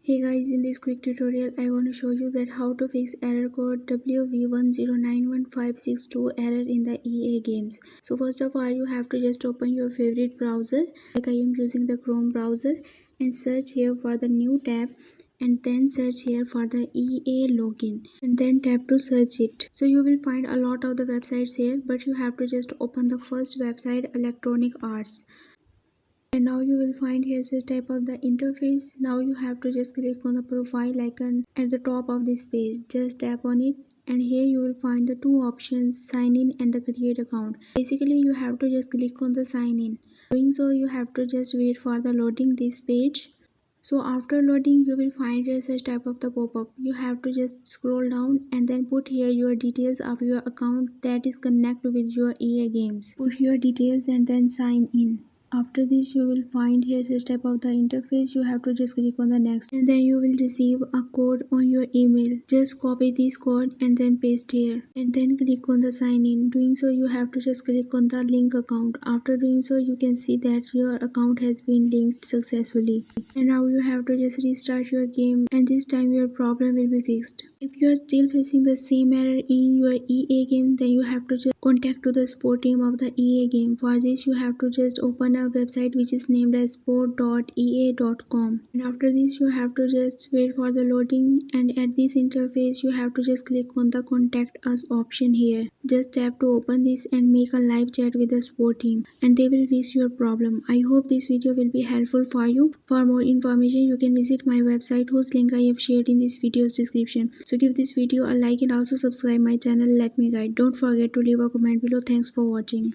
Hey guys, in this quick tutorial I want to show you that how to fix error code WV-109156-2 error in the EA games. So first of all, you have to just open your favorite browser, like I am using the Chrome browser, and search here for the new tab, and then search here for the EA login, and then tap to search it. So you will find a lot of the websites here, but you have to just open the first website, Electronic Arts. And now you will find here's this type of the interface. Now you have to just click on the profile icon at the top of this page. Just tap on it, and here you will find the two options, sign in and the create account. Basically you have to just click on the sign in. Doing so, you have to just wait for the loading this page. So after loading, you will find here such type of the pop-up. You have to just scroll down and then put here your details of your account that is connected with your EA games. Put your details and then sign in. After this, you will find here this type of the interface. You have to just click on the next, and then you will receive a code on your email. Just copy this code and then paste here, and then click on the sign in. Doing so, you have to just click on the link account. After doing so, you can see that your account has been linked successfully. And now you have to just restart your game, and this time your problem will be fixed. If you are still facing the same error in your EA game, then you have to just contact to the support team of the EA game. For this, you have to just open a website which is named as support.ea.com, and after this you have to just wait for the loading, and at this interface you have to just click on the contact us option here. Just tap to open this and make a live chat with the support team, and they will fix your problem. I hope this video will be helpful for you. For more information, you can visit my website whose link I have shared in this video's description. So give this video a like and also subscribe my channel. Let me guide. Don't forget to leave a comment below. Thanks for watching.